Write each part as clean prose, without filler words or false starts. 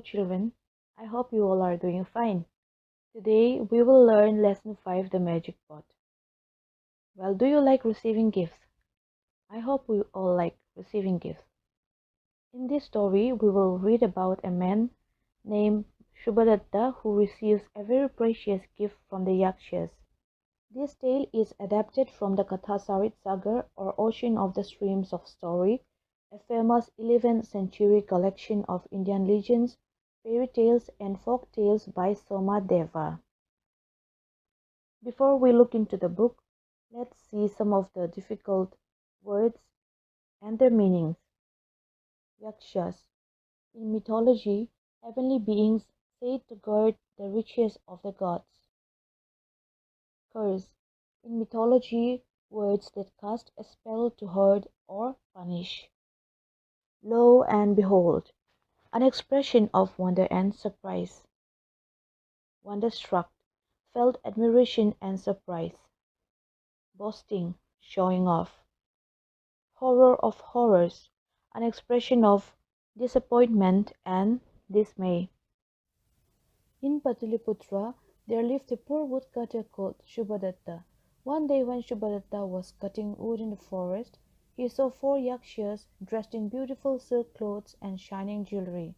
children, I hope you all are doing fine. Today we will learn lesson 5, the magic pot. Well, do you like receiving gifts? I hope we all like receiving gifts. In this story, we will read about a man named Shubhadatta who receives a very precious gift from the Yakshas. This tale is adapted from the Kathasarit Sagar or Ocean of the Streams of Story, a famous 11th century collection of Indian legends, fairy tales and folk tales by Somadeva. Before we look into the book, let's see some of the difficult words and their meanings. Yakshas. In mythology, heavenly beings said to guard the riches of the gods. Curse. In mythology, words that cast a spell to hurt or punish. Lo and behold, an expression of wonder and surprise. Wonderstruck, felt admiration and surprise. Boasting, showing off. Horror of horrors, an expression of disappointment and dismay. In Pataliputra, there lived a poor woodcutter called Shubhadatta. One day when Shubhadatta was cutting wood in the forest, he saw four Yakshas dressed in beautiful silk clothes and shining jewelry.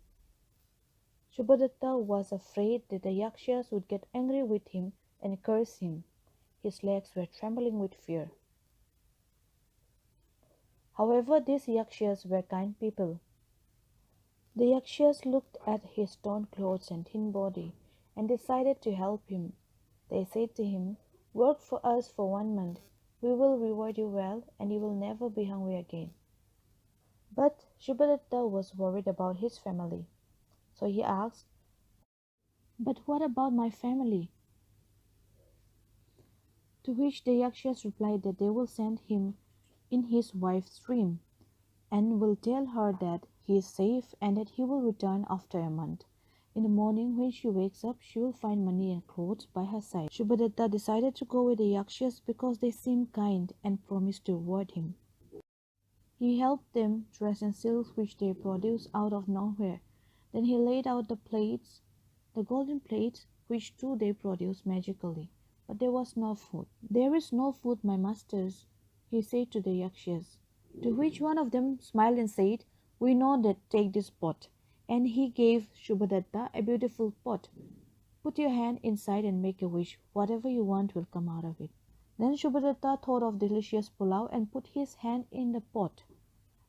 Shubhadatta was afraid that the Yakshas would get angry with him and curse him. His legs were trembling with fear. However, these Yakshas were kind people. The Yakshas looked at his torn clothes and thin body and decided to help him. They said to him, "Work for us for 1 month. We will reward you well and you will never be hungry again." But Shubhadatta was worried about his family. So he asked, "But what about my family?" To which the Yakshas replied that they will send him in his wife's dream and will tell her that he is safe and that he will return after a month. In the morning when she wakes up, she will find money and clothes by her side. Shubhadatta decided to go with the Yakshas because they seemed kind and promised to reward him. He helped them dress in silks which they produced out of nowhere. Then he laid out the plates, the golden plates, which too they produced magically. But there was no food. "There is no food, my masters," he said to the Yakshas. To which one of them smiled and said, "We know that, take this pot." And he gave Shubhadatta a beautiful pot. "Put your hand inside and make a wish. Whatever you want will come out of it." Then Shubhadatta thought of delicious pulao and put his hand in the pot.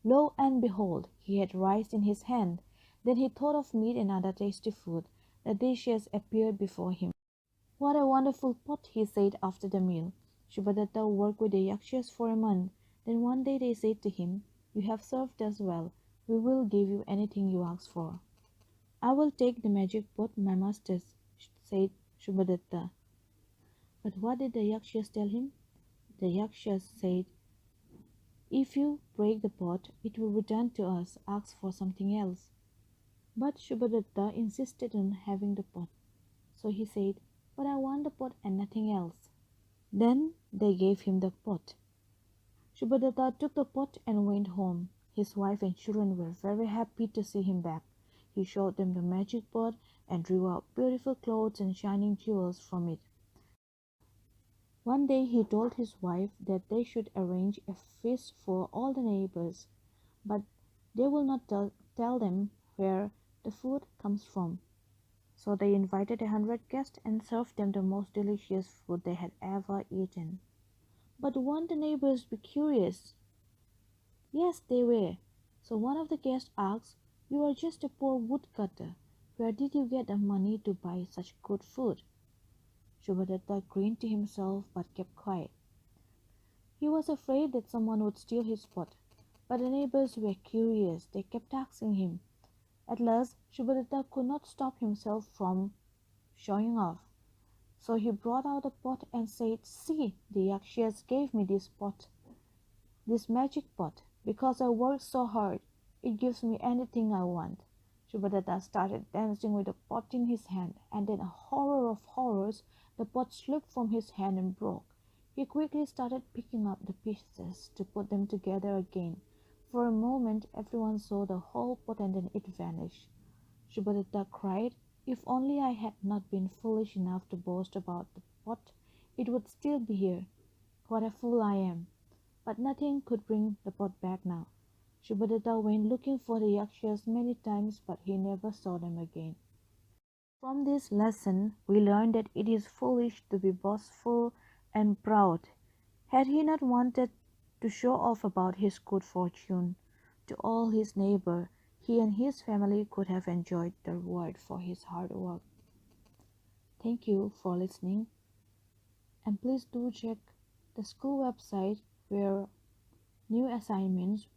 Lo and behold, he had rice in his hand. Then he thought of meat and other tasty food. The dishes appeared before him. "What a wonderful pot," he said after the meal. Shubhadatta worked with the Yakshas for a month. Then one day they said to him, "You have served us well. We will give you anything you ask for." "I will take the magic pot, my masters," said Shubhadatta. But what did the Yakshas tell him? The Yakshas said, "If you break the pot, it will return to us. Ask for something else." But Shubhadatta insisted on having the pot. So he said, "But I want the pot and nothing else." Then they gave him the pot. Shubhadatta took the pot and went home. His wife and children were very happy to see him back. He showed them the magic pot and drew out beautiful clothes and shining jewels from it. One day he told his wife that they should arrange a feast for all the neighbors, but they will not tell them where the food comes from. So they invited 100 guests and served them the most delicious food they had ever eaten. But won't the neighbors be curious? Yes, they were. So one of the guests asked, "You are just a poor woodcutter. Where did you get the money to buy such good food?" Shubhadatta grinned to himself but kept quiet. He was afraid that someone would steal his pot. But the neighbors were curious. They kept asking him. At last, Shubhadatta could not stop himself from showing off. So he brought out the pot and said, "See, the Yakshas gave me this pot, this magic pot, because I worked so hard. It gives me anything I want." Shubhadatta started dancing with the pot in his hand, and then, horror of horrors, the pot slipped from his hand and broke. He quickly started picking up the pieces to put them together again. For a moment, everyone saw the whole pot and then it vanished. Subhadetta cried. If only I had not been foolish enough to boast about the pot, it would still be here. What a fool I am! But nothing could bring the pot back now. Subhadetta went looking for the Yakshas many times, but he never saw them again. From this lesson, we learn that it is foolish to be boastful and proud. Had he not wanted to show off about his good fortune to all his neighbors, he and his family could have enjoyed the reward for his hard work. Thank you for listening, and please do check the school website where new assignments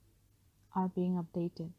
are being updated.